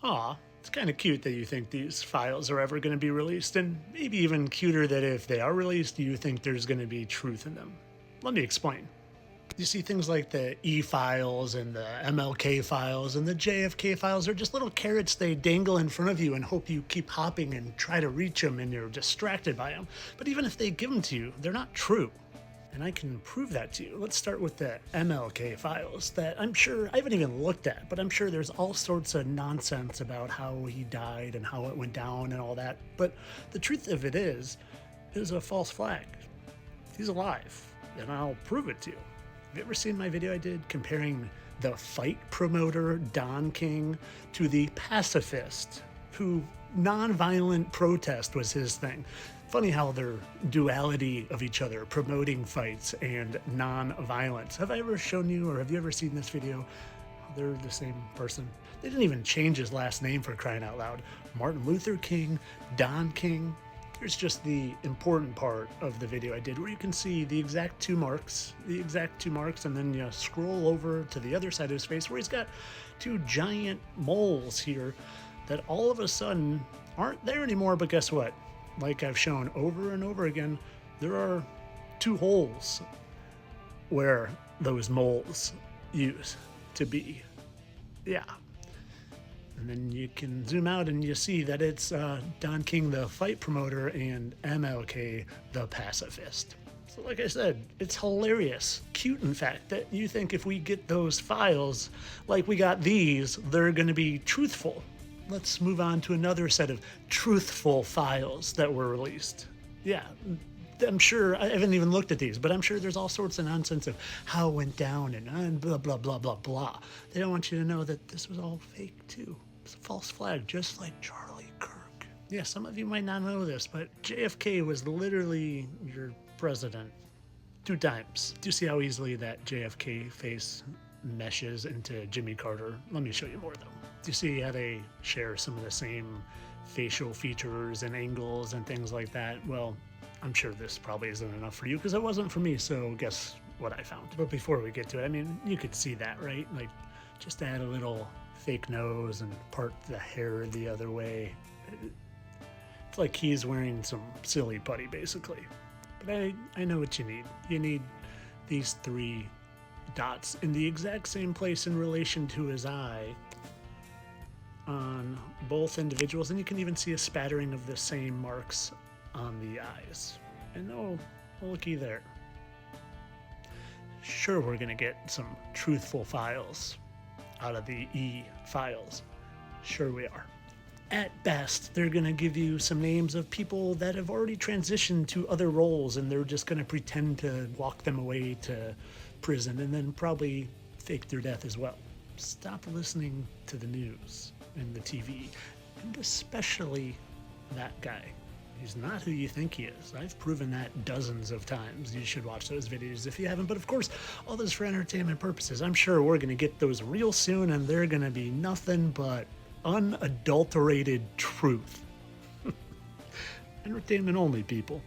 Aw, it's kind of cute that you think these files are ever going to be released, and maybe even cuter that if they are released, you think there's going to be truth in them. Let me explain. You see things like the E files and the MLK files and the JFK files are just little carrots they dangle in front of you and hope you keep hopping and try to reach them and you're distracted by them. But even if they give them to you, they're not true. And I can prove that to you. Let's start with the MLK files that I'm sure I haven't even looked at, but I'm sure there's all sorts of nonsense about how he died and how it went down and all that. But the truth of it is a false flag. He's alive, and I'll prove it to you. Have you ever seen my video I did comparing the fight promoter Don King to the pacifist who nonviolent protest was his thing? Funny how they're duality of each other, promoting fights and non-violence. Have I ever shown you, or have you ever seen this video? They're the same person. They didn't even change his last name, for crying out loud. Martin Luther King, Don King. Here's just the important part of the video I did where you can see the exact two marks, and then you scroll over to the other side of his face where he's got two giant moles here that all of a sudden aren't there anymore. But guess what? Like I've shown over and over again, there are two holes where those moles used to be. Yeah. And then you can zoom out and you see that it's Don King, the fight promoter, and MLK, the pacifist. So like I said, it's hilarious, cute in fact, that you think if we get those files like we got these, they're going to be truthful. Let's move on to another set of truthful files that were released. Yeah, I'm sure, I haven't even looked at these, but I'm sure there's all sorts of nonsense of how it went down and blah, blah, blah, blah, blah. They don't want you to know that this was all fake too. It's a false flag, just like Charlie Kirk. Yeah, some of you might not know this, but JFK was literally your president 2 times. Do you see how easily that JFK face meshes into Jimmy Carter? Let me show you more though. Do you see how they share some of the same facial features and angles and things like that? Well, I'm sure this probably isn't enough for you because it wasn't for me, so guess what I found. But before we get to it, I mean, you could see that, right? Like, just add a little fake nose and part the hair the other way. It's like he's wearing some silly putty, basically. But I know what you need. You need these 3 dots in the exact same place in relation to his eye on both individuals, and you can even see a spattering of the same marks on the eyes. And oh, looky there. Sure, we're gonna get some truthful files out of the E files. Sure we are. At best, they're gonna give you some names of people that have already transitioned to other roles, and they're just gonna pretend to walk them away to prison and then probably fake their death as well. Stop listening to the news and the TV, and especially that guy. He's not who you think he is. I've proven that dozens of times. You should watch those videos if you haven't. But of course, all this for entertainment purposes. I'm sure we're going to get those real soon, and they're going to be nothing but unadulterated truth. Entertainment only, people.